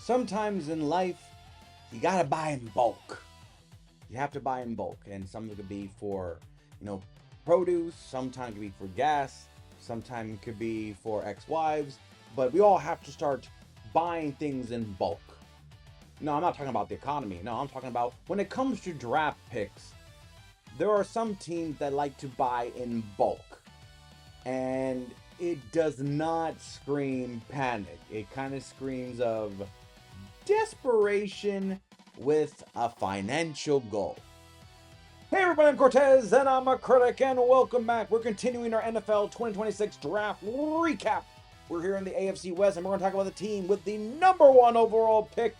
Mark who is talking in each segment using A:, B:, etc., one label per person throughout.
A: Sometimes in life, you gotta buy in bulk. You have to buy in bulk, and some of it could be for, you know, produce. Sometimes it could be for gas. Sometimes it could be for ex-wives. But we all have to start buying things in bulk. No, I'm not talking about the economy. No, I'm talking about when it comes to draft picks. There are some teams that like to buy in bulk, and it does not scream panic. It kind of screams of desperation with a financial goal. Hey everybody, I'm Cortez, and I'm a critic, and welcome back. We're continuing our NFL 2026 draft recap. We're here in the AFC West, and we're going to talk about the team with the number one overall pick,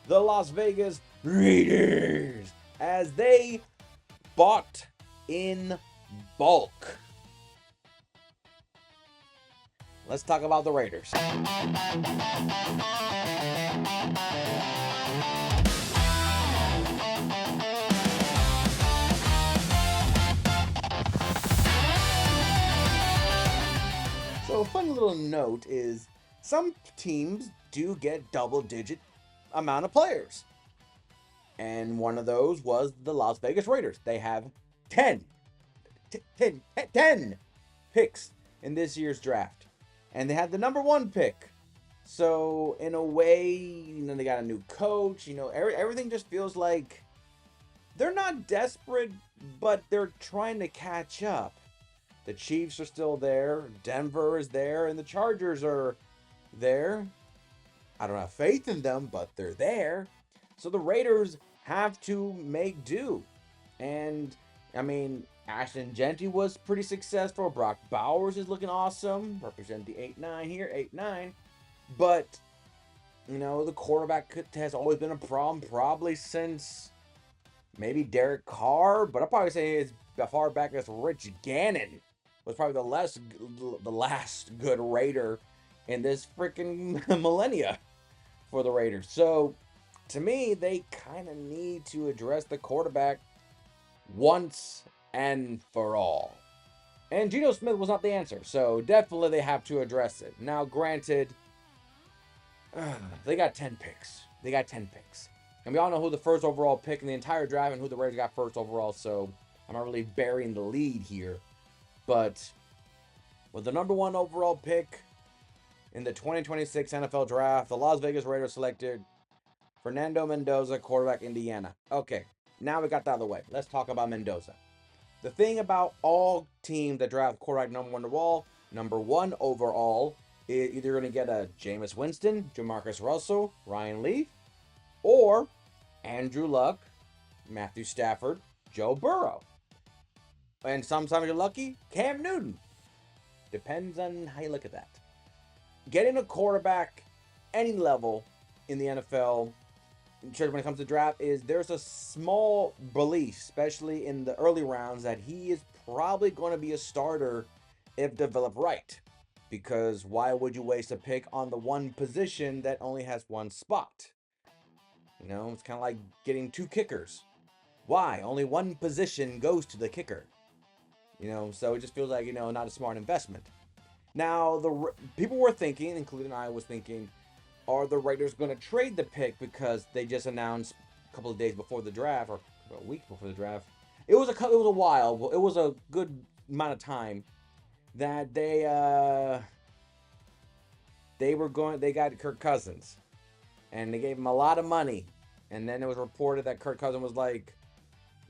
A: the Las Vegas Raiders, as they bought in bulk. Let's talk about the Raiders. So a fun little note is some teams do get double-digit amount of players. And one of those was the Las Vegas Raiders. They have 10 picks in this year's draft. And they had the number one pick. So in a way, they got a new coach. Everything just feels like they're not desperate, but they're trying to catch up. The Chiefs are still there. Denver is there, and the Chargers are there. I don't have faith in them, but they're there. So the Raiders have to make do. And Ashton Jeanty was pretty successful. Brock Bowers is looking awesome. Represent the 8-9 here, 8-9. But, the quarterback has always been a problem, probably since maybe Derek Carr. But I'll probably say it's as far back as Rich Gannon was probably the last good Raider in this freaking millennia for the Raiders. So, to me, they kind of need to address the quarterback once and for all. And Geno Smith was not the answer, so definitely they have to address it. Now, granted, they got 10 picks. And we all know who the first overall pick in the entire draft and who the Raiders got first overall, so I'm not really burying the lead here. But with the number one overall pick in the 2026 NFL Draft, the Las Vegas Raiders selected Fernando Mendoza, quarterback, Indiana. Okay, now we got that out of the way. Let's talk about Mendoza. The thing about all teams that draft quarterback number one overall, is either going to get a Jameis Winston, Jamarcus Russell, Ryan Leaf, or Andrew Luck, Matthew Stafford, Joe Burrow. And sometimes you're lucky, Cam Newton. Depends on how you look at that. Getting a quarterback, any level in the NFL, when it comes to draft, is there's a small belief, especially in the early rounds, that he is probably going to be a starter if developed right. Because why would you waste a pick on the one position that only has one spot? It's kind of like getting two kickers. Why? Only one position goes to the kicker. So it just feels like, not a smart investment. Now, the people were thinking, including I was thinking, are the Raiders going to trade the pick because they just announced a couple of days before the draft, or a week before the draft? It was a while. It was a good amount of time that they got Kirk Cousins, and they gave him a lot of money, and then it was reported that Kirk Cousins was like,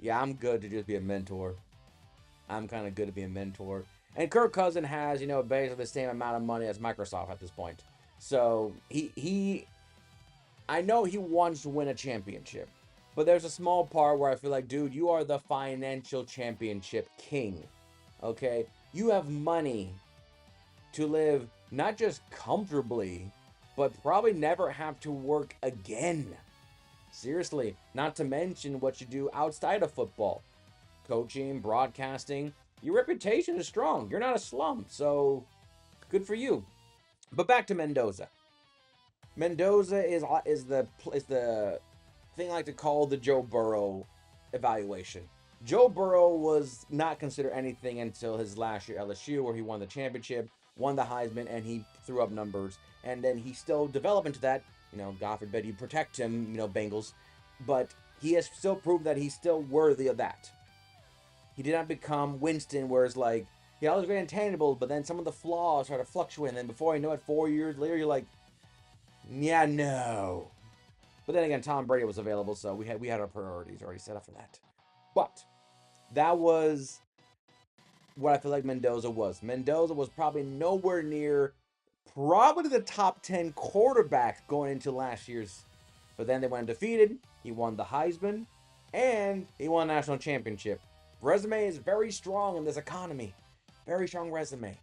A: "Yeah, I'm good to just be a mentor. I'm kind of good to be a mentor." And Kirk Cousins has, basically the same amount of money as Microsoft at this point. So I know he wants to win a championship, but there's a small part where I feel like, dude, you are the financial championship king, okay? You have money to live not just comfortably, but probably never have to work again. Seriously, not to mention what you do outside of football. Coaching, broadcasting, your reputation is strong. You're not a slum, so good for you. But back to Mendoza. Mendoza is the thing I like to call the Joe Burrow evaluation. Joe Burrow was not considered anything until his last year at LSU, where he won the championship, won the Heisman, and he threw up numbers. And then he still developed into that. God forbid you protect him, Bengals. But he has still proved that he's still worthy of that. He did not become Winston, where it's like he always very intangible, but then some of the flaws start to fluctuate, and then before you know it, 4 years later, you're like, yeah, no. But then again, Tom Brady was available, so we had our priorities already set up for that. But that was what I feel like Mendoza was. Mendoza was probably nowhere near probably the top 10 quarterback going into last year's. But then they went undefeated. He won the Heisman and he won a national championship. Resume is very strong in this economy. Very strong resume.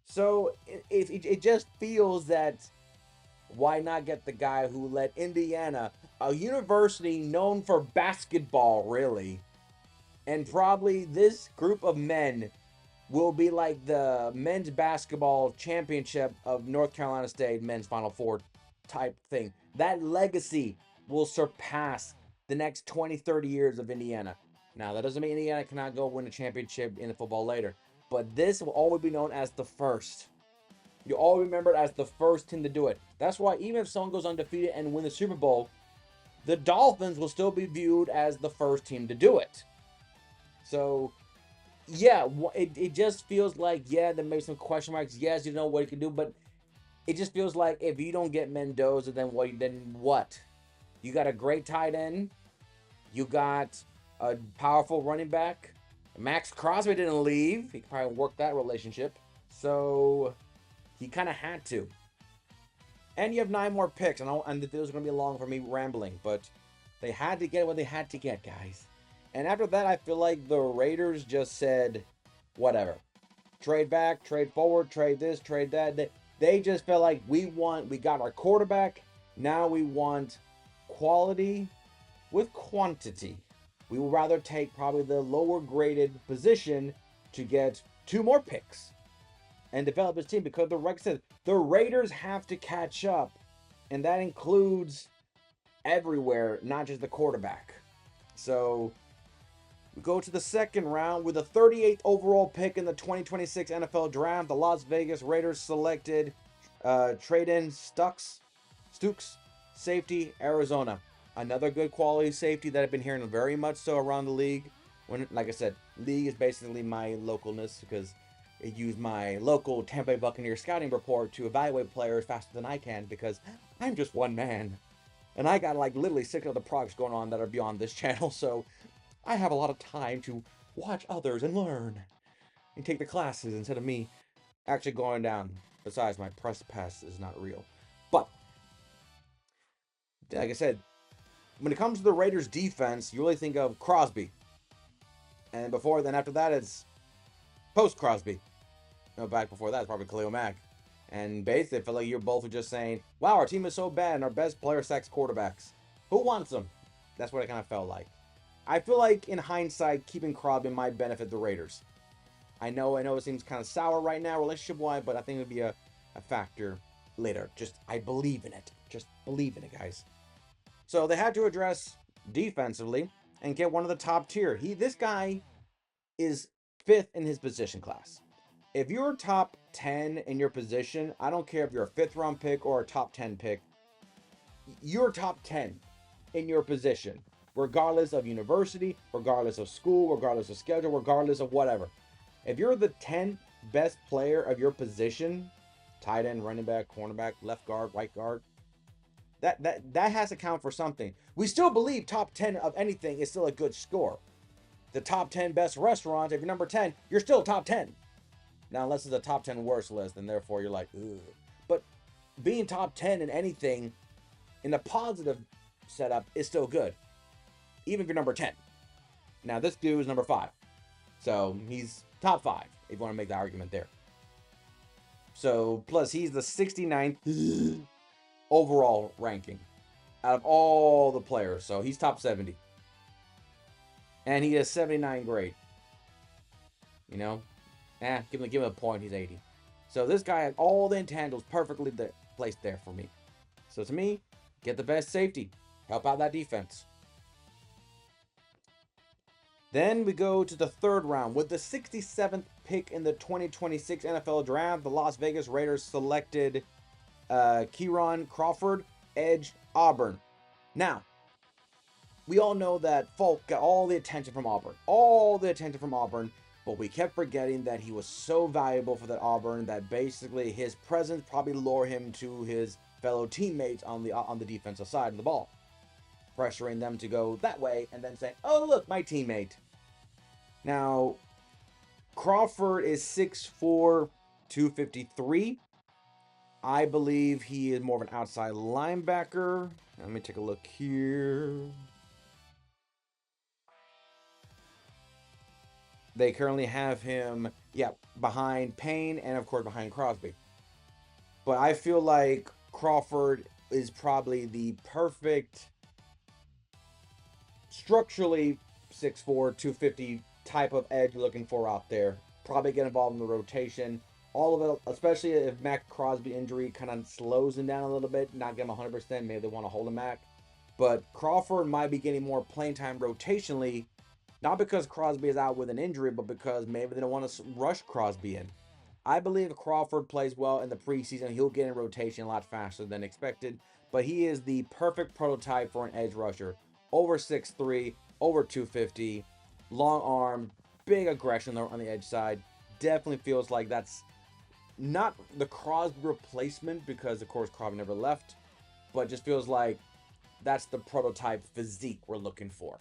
A: So it just feels that why not get the guy who led Indiana, a university known for basketball, really, and probably this group of men will be like the men's basketball championship of North Carolina State men's Final Four type thing. That legacy will surpass the next 20, 30 years of Indiana. Now, that doesn't mean Indiana cannot go win a championship in the football later, but this will always be known as the first. You all remember it as the first team to do it. That's why even if someone goes undefeated and win the Super Bowl, the Dolphins will still be viewed as the first team to do it. So yeah, it just feels like, yeah, there may be some question marks. Yes, you know what he can do, but it just feels like if you don't get Mendoza, then what? You got a great tight end. You got a powerful running back. Max Crosby didn't leave. He could probably work that relationship. So he kind of had to. And you have 9 more picks, and this was going to be long for me rambling, but they had to get what they had to get, guys. And after that, I feel like the Raiders just said, whatever. Trade back, trade forward, trade this, trade that. They just felt like we got our quarterback. Now we want quality with quantity. We would rather take probably the lower graded position to get 2 more picks and develop his team, because the Raiders have to catch up, and that includes everywhere, not just the quarterback. So we go to the second round with the 38th overall pick in the 2026 NFL Draft. The Las Vegas Raiders selected trade-in Stooks, safety, Arizona. Another good quality safety that I've been hearing very much so around the league. When, like I said, league is basically my localness, because it used my local Tampa Bay Buccaneers scouting report to evaluate players faster than I can, because I'm just one man. And I got like literally 6 other projects going on that are beyond this channel, so I have a lot of time to watch others and learn and take the classes instead of me actually going down. Besides, my press pass is not real. But, like I said, when it comes to the Raiders defense, you really think of Crosby. And after that, it's post Crosby. No, back before that, it's probably Khalil Mack. And basically, I feel like you're both just saying, wow, our team is so bad and our best player sacks quarterbacks. Who wants them? That's what it kind of felt like. I feel like, in hindsight, keeping Crosby might benefit the Raiders. I know it seems kind of sour right now, relationship-wise, but I think it would be a factor later. I believe in it. Just believe in it, guys. So they had to address defensively and get one of the top tier. This guy is 5th in his position class. If you're top 10 in your position, I don't care if you're a 5th round pick or a top 10 pick, you're top 10 in your position, regardless of university, regardless of school, regardless of schedule, regardless of whatever. If you're the 10th best player of your position, tight end, running back, cornerback, left guard, right guard, that has to count for something. We still believe top 10 of anything is still a good score. The top 10 best restaurants, if you're number 10, you're still top 10. Now, unless it's a top 10 worst list, and therefore you're like, ugh. But being top 10 in anything in a positive setup is still good, even if you're number 10. Now, this dude is number 5. So he's top 5, if you want to make the argument there. So, plus he's the 69th overall ranking out of all the players. So he's top 70. And he has 79 grade. You know? Give him a point, he's 80. So this guy has all the intangibles perfectly placed there for me. So to me, get the best safety. Help out that defense. Then we go to the third round. With the 67th pick in the 2026 NFL Draft, the Las Vegas Raiders selected Kieran Crawford, edge, Auburn. Now, we all know that Falk got all the attention from Auburn. All the attention from Auburn. But we kept forgetting that he was so valuable for that Auburn that basically his presence probably lured him to his fellow teammates on the defensive side of the ball, pressuring them to go that way and then saying, "Oh, look, my teammate." Now, Crawford is 6'4", 253. I believe he is more of an outside linebacker. Let me take a look here. They currently have him, behind Payne and, of course, behind Crosby. But I feel like Crawford is probably the perfect, structurally 6'4", 250 type of edge you're looking for out there. Probably get involved in the rotation. All of it, especially if Mac Crosby injury kind of slows him down a little bit, not get him 100%, maybe they want to hold him back. But Crawford might be getting more playing time rotationally, not because Crosby is out with an injury, but because maybe they don't want to rush Crosby in. I believe if Crawford plays well in the preseason, he'll get in rotation a lot faster than expected. But he is the perfect prototype for an edge rusher. Over 6'3", over 250, long arm, big aggression on the edge side. Definitely feels like that's not the Crosby replacement because, of course, Crosby never left. But just feels like that's the prototype physique we're looking for.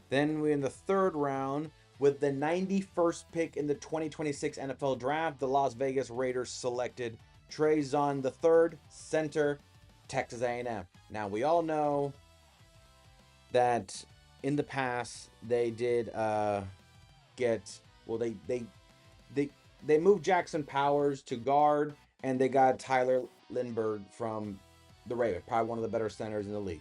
A: Then we're in the third round with the 91st pick in the 2026 NFL Draft. The Las Vegas Raiders selected Trezon III, center, Texas A&M. Now we all know that in the past they did they moved Jackson Powers to guard, and they got Tyler Lindbergh from the Ravens, probably one of the better centers in the league.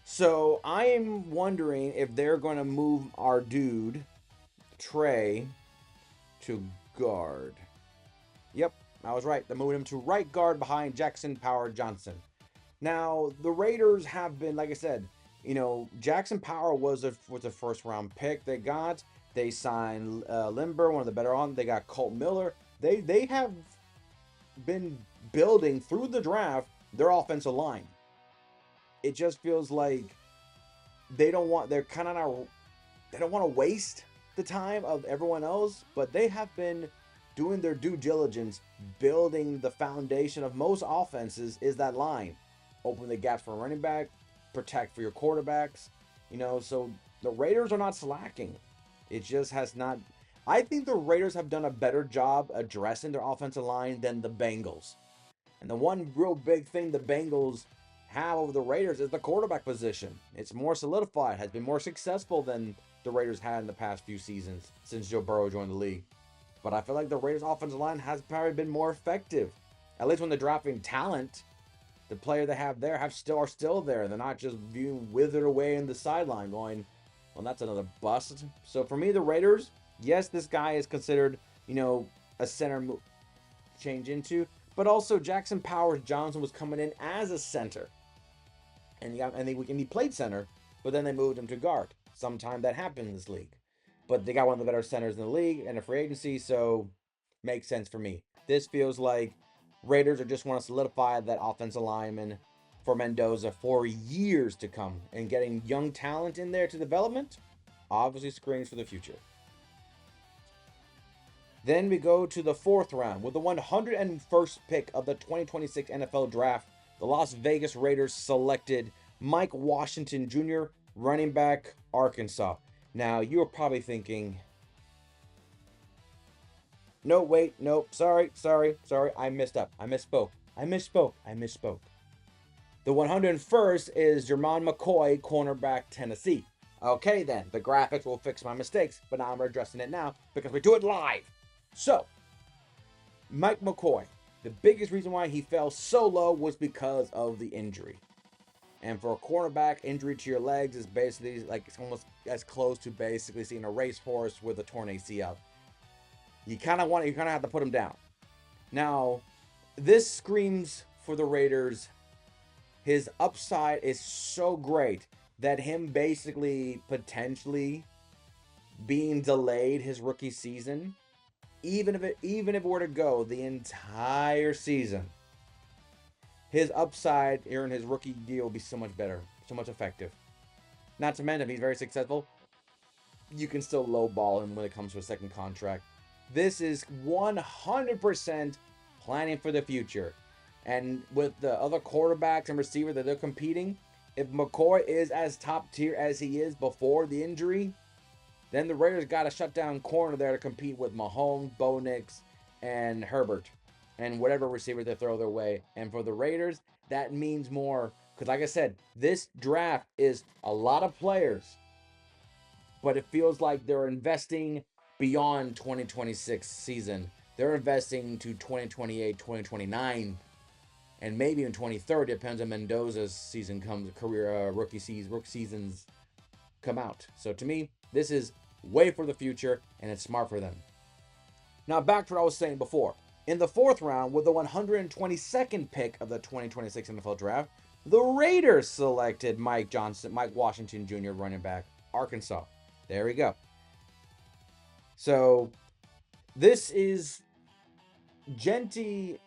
A: So I am wondering if they're going to move our dude, Trey, to guard. Yep, I was right. They're moving him to right guard behind Jackson Power Johnson. Now, the Raiders have been, like I said, Jackson Power was a first round pick they got. They signed Lindbergh, one of the better on. They got Colt Miller. They have been building through the draft their offensive line. It just feels like they don't want to waste the time of everyone else, but they have been doing their due diligence, building the foundation of most offenses is that line. Open the gaps for a running back, protect for your quarterbacks, so the Raiders are not slacking. It just has not. I think the Raiders have done a better job addressing their offensive line than the Bengals. And the one real big thing the Bengals have over the Raiders is the quarterback position. It's more solidified, has been more successful than the Raiders had in the past few seasons since Joe Burrow joined the league. But I feel like the Raiders' offensive line has probably been more effective. At least when they're dropping talent, the player they have there are still there. They're not just being withered away in the sideline going, well, that's another bust. So for me, the Raiders, yes, this guy is considered, a center change into, but also Jackson Powers Johnson was coming in as a center. And he played center, but then they moved him to guard. Sometime that happened in this league. But they got one of the better centers in the league and a free agency, so makes sense for me. This feels like Raiders are just want to solidify that offensive lineman for Mendoza for years to come. And getting young talent in there to development obviously screams for the future. Then we go to the fourth round with the 101st pick of the 2026 NFL Draft. The Las Vegas Raiders selected Mike Washington Jr., running back, Arkansas. Now, you're probably thinking, sorry, I messed up. I misspoke. The 101st is Jermon McCoy, cornerback, Tennessee. Okay, then, the graphics will fix my mistakes, but now I'm addressing it now because we do it live. So, Mike McCoy, the biggest reason why he fell so low was because of the injury. And for a cornerback, injury to your legs is basically like it's almost as close to basically seeing a racehorse with a torn ACL. You kind of have to put him down. Now, this screams for the Raiders. His upside is so great that him basically potentially being delayed his rookie season, even if it were to go the entire season, his upside here in his rookie deal will be so much better, so much effective. Not to mention, if he's very successful, you can still lowball him when it comes to a second contract. This is 100% planning for the future. And with the other quarterbacks and receivers that they're competing, if McCoy is as top tier as he is before the injury, then the Raiders got a shutdown corner there to compete with Mahomes, Bo Nix, and Herbert, and whatever receiver they throw their way. And for the Raiders, that means more. Because, like I said, this draft is a lot of players, but it feels like they're investing beyond 2026 season. They're investing to 2028, 2029, and maybe even 2030. Depends on Mendoza's season comes, rookie seasons come out. So to me, this is way for the future, and it's smart for them. Now back to what I was saying before. In the fourth round, with the 122nd pick of the 2026 NFL Draft, the Raiders selected Mike Washington Jr., running back, Arkansas. There we go. So this is Genty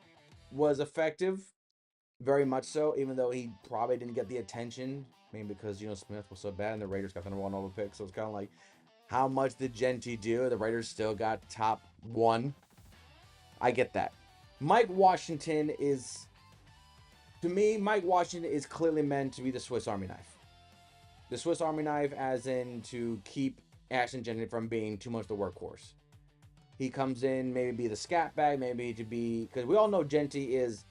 A: was effective, very much so, even though he probably didn't get the attention. I mean, because Smith was so bad and the Raiders got the number one overall pick. So it's kind of like, how much did Genty do? The Raiders still got top one. I get that. Mike Washington is, to me, Mike Washington is clearly meant to be the Swiss Army knife. The Swiss Army knife, as in to keep Ashton Genty from being too much the workhorse. He comes in, maybe be the scat bag, maybe to be, because we all know Genty is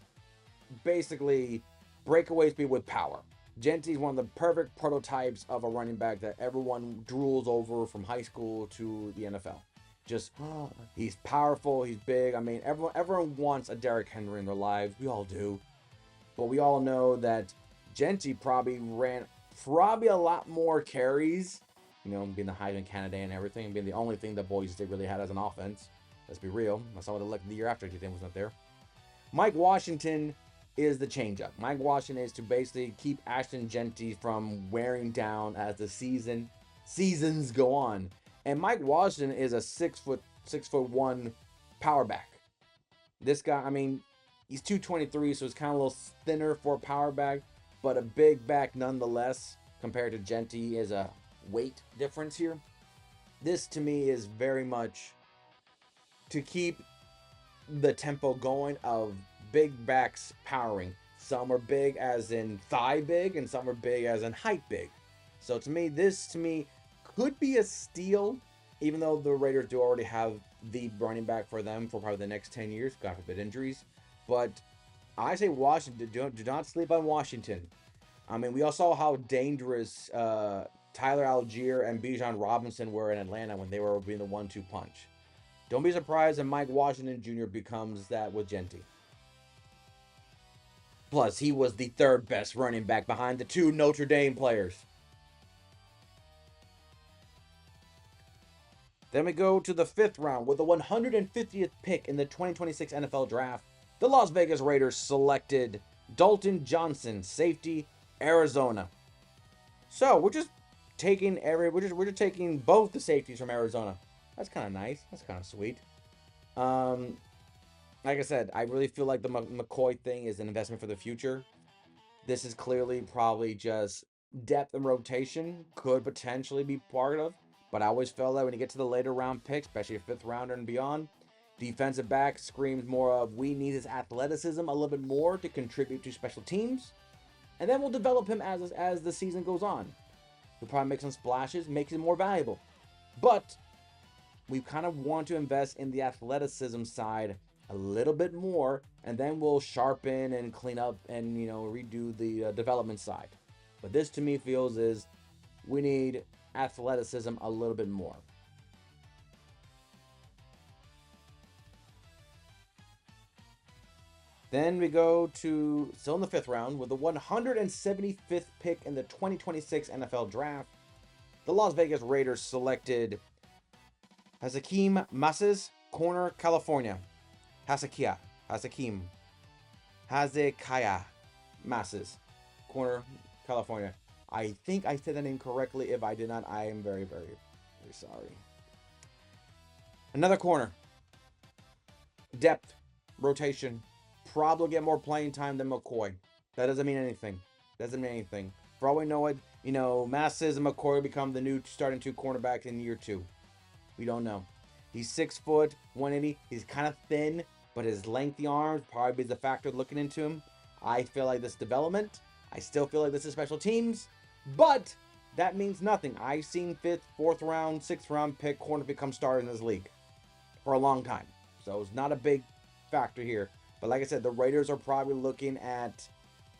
A: basically breakaway speed with power. Genty is one of the perfect prototypes of a running back that everyone drools over from high school to the NFL. Just, he's powerful, he's big. I mean, everyone wants a Derrick Henry in their lives. We all do. But we all know that Genty probably ran a lot more carries, being the Heisman candidate and everything, being the only thing that Boise State really had as an offense. Let's be real. That's what they looked the year after he was not there. Mike Washington is the changeup. Mike Washington is to basically keep Ashton Genty from wearing down as the seasons go on. And Mike Washington is a 6'1" power back. This guy, I mean, he's 223, so it's kind of a little thinner for a power back, but a big back nonetheless. Compared to Genty, is a weight difference here. This to me is very much to keep the tempo going of big backs powering. Some are big as in thigh big, and some are big as in height big. So this could be a steal, even though the Raiders do already have the running back for them for probably the next 10 years, God forbid injuries. But I say Washington, do not sleep on Washington. I mean, we all saw how dangerous Tyler Algier and Bijan Robinson were in Atlanta when they were being the 1-2 punch. Don't be surprised if Mike Washington Jr. becomes that with Genty. Plus, he was the third best running back behind the two Notre Dame players. Then we go to the fifth round with the 150th pick in the 2026 NFL Draft. The Las Vegas Raiders selected Dalton Johnson, safety, Arizona. So we're just taking both the safeties from Arizona. That's kind of nice. That's kind of sweet. Like I said, I really feel like the McCoy thing is an investment for the future. This is clearly probably just depth and rotation could potentially be part of. But I always felt that when you get to the later round picks, especially a fifth rounder and beyond, defensive back screams more of we need his athleticism a little bit more to contribute to special teams. And then we'll develop him as the season goes on. He'll probably make some splashes, makes him more valuable. But we kind of want to invest in the athleticism side a little bit more, and then we'll sharpen and clean up and redo the development side. But this to me feels is we need athleticism a little bit more. Then we go to, still in the fifth round, with the 175th pick in the 2026 NFL Draft. The Las Vegas Raiders selected Hakeem Masses, corner, California. Hasakia. Hasekim. Hazekaya Masses. Corner, California. I think I said that name correctly. If I did not, I am very, very, very sorry. Another corner. Depth, rotation. Probably get more playing time than McCoy. That doesn't mean anything. Doesn't mean anything. For all we know it, Masses and McCoy become the new starting two cornerbacks in year 2. We don't know. He's 6 foot, 180. He's kind of thin, but his lengthy arms probably is a factor looking into him. I feel like this development. I still feel like this is special teams, but that means nothing. I've seen 5th, 4th round, 6th round pick corner become starter in this league for a long time. So it's not a big factor here. But like I said, the Raiders are probably looking at,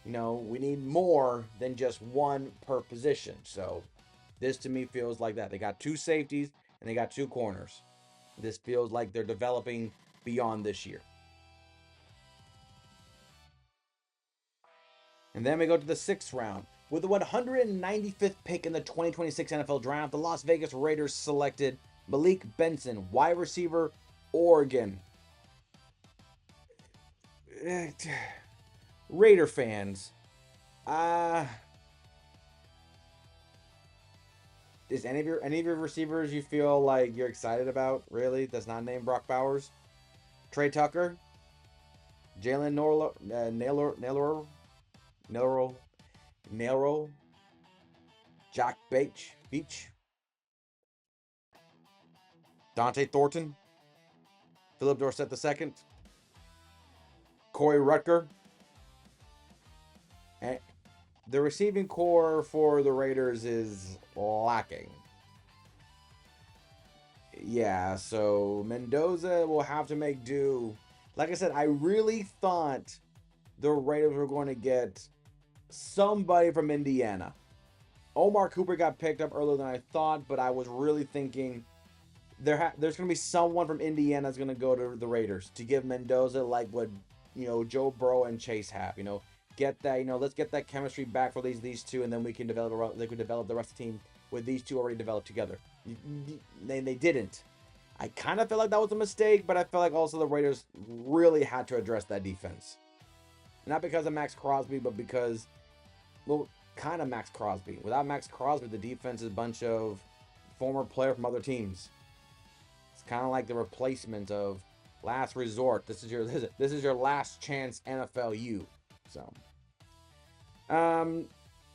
A: we need more than just one per position. So this to me feels like that. They got 2 safeties and they got 2 corners. This feels like they're developing beyond this year. And then we go to the 6th round. With the 195th pick in the 2026 NFL Draft, the Las Vegas Raiders selected Malik Benson, wide receiver, Oregon. Raider fans, is any of your receivers you feel like you're excited about? Really, that's not named Brock Bowers, Trey Tucker, Jalen Nailor, Jack Beach, Dante Thornton, Philip Dorsett II, Corey Rutger. And the receiving core for the Raiders is lacking. Yeah, so Mendoza will have to make do. Like I said, I really thought the Raiders were going to get somebody from Indiana. Omar Cooper got picked up earlier than I thought, but I was really thinking there's going to be someone from Indiana that's going to go to the Raiders to give Mendoza like what Joe Burrow and Chase have. Get that let's get that chemistry back for these two, and then we can develop the rest of the team with these two already developed together. They didn't. I kind of feel like that was a mistake, but I feel like also the Raiders really had to address that defense. Not because of Max Crosby, but because, kind of Max Crosby. Without Max Crosby, the defense is a bunch of former players from other teams. It's kind of like the replacement of last resort. This is your last chance NFL U. So,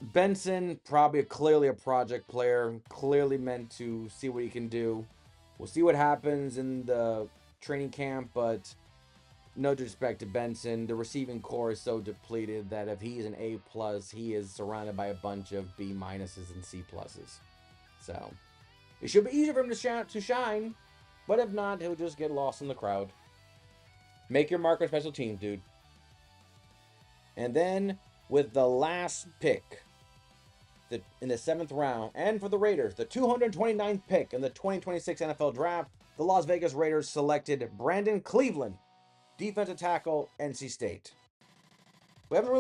A: Benson, probably clearly a project player, clearly meant to see what he can do. We'll see what happens in the training camp, but no disrespect to Benson, the receiving core is so depleted that if he's an A+, he is surrounded by a bunch of B- and C+. So, it should be easier for him to shine, but if not, he'll just get lost in the crowd. Make your mark on special teams, dude. And then, with the last pick in the 7th round, and for the Raiders, the 229th pick in the 2026 NFL Draft, the Las Vegas Raiders selected Brandon Cleveland, defensive tackle, NC State. They haven't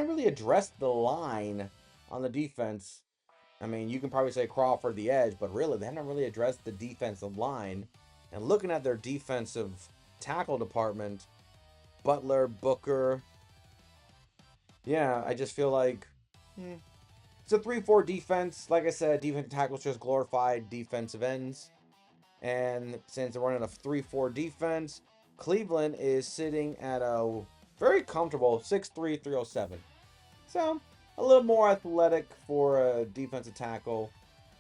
A: really addressed the line on the defense. I mean, you can probably say Crawford the edge, but really, they haven't really addressed the defensive line. And looking at their defensive tackle department, Butler, Booker, yeah, I just feel like it's a 3-4 defense. Like I said, defensive tackles just glorified defensive ends. And since they're running a 3-4 defense, Cleveland is sitting at a very comfortable 6'3", 307. So, a little more athletic for a defensive tackle,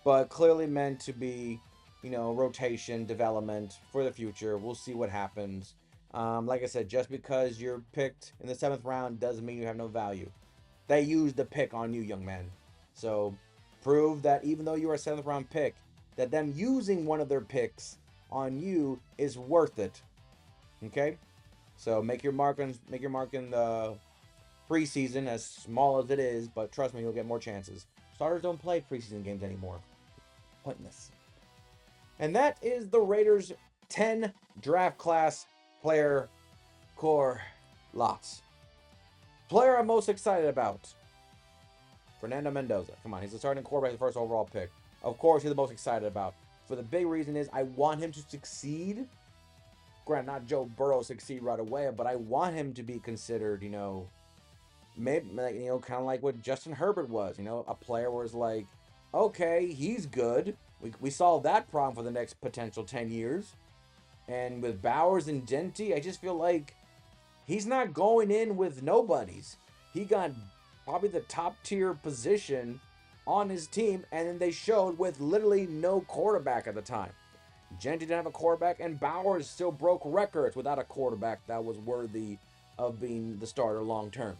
A: but clearly meant to be, rotation, development for the future. We'll see what happens. Like I said, just because you're picked in the 7th round doesn't mean you have no value. They used the pick on you, young man. So, prove that even though you are a 7th round pick, that them using one of their picks on you is worth it. Okay? So make your mark in the preseason, as small as it is, but trust me, you'll get more chances. Starters don't play preseason games anymore. Pointless. And that is the Raiders' 10 draft class player core lots. Player I'm most excited about, Fernando Mendoza. Come on, he's the starting quarterback, the first overall pick. Of course, he's the most excited about. For the big reason is I want him to succeed Grant, not Joe Burrow succeed right away, but I want him to be considered, maybe, kind of like what Justin Herbert was, a player where it's like, okay, he's good. We solved that problem for the next potential 10 years. And with Bowers and Denty, I just feel like he's not going in with nobodies. He got probably the top tier position on his team, and then they showed with literally no quarterback at the time. Genty didn't have a quarterback, and Bowers still broke records without a quarterback that was worthy of being the starter long term.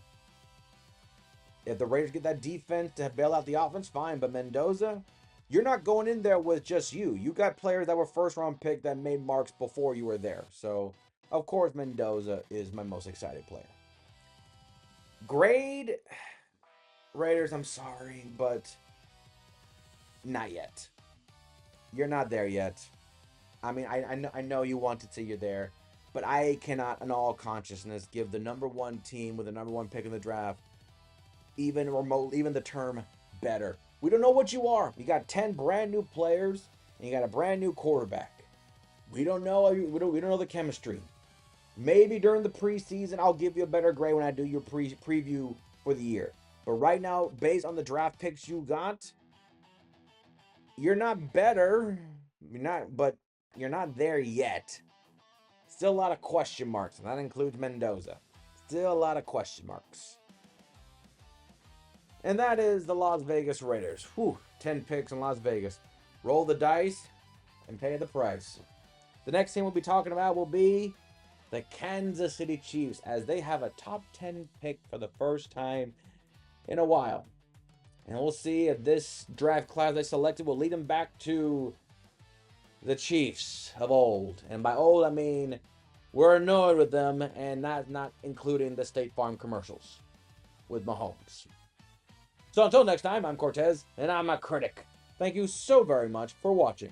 A: If the Raiders get that defense to bail out the offense, fine. But Mendoza, you're not going in there with just you. You got players that were first round pick that made marks before you were there. So, of course, Mendoza is my most excited player. Grade Raiders, I'm sorry, but not yet. You're not there yet. I mean, I know you want to see you're there, but I cannot, in all consciousness, give the number one team with the number one pick in the draft even the term better. We don't know what you are. You got 10 brand new players, and you got a brand new quarterback. We don't know. We don't know the chemistry. Maybe during the preseason, I'll give you a better grade when I do your preview for the year. But right now, based on the draft picks you got, you're not better. You're not there yet. Still a lot of question marks, and that includes Mendoza. Still a lot of question marks. And that is the Las Vegas Raiders. 10 picks in Las Vegas. Roll the dice and pay the price. The next team we'll be talking about will be the Kansas City Chiefs, as they have a top 10 pick for the first time in a while. And we'll see if this draft class they selected will lead them back to the Chiefs of old. And by old, I mean we're annoyed with them, and that's not including the State Farm commercials with Mahomes. So until next time, I'm Cortez, and I'm a critic. Thank you so very much for watching.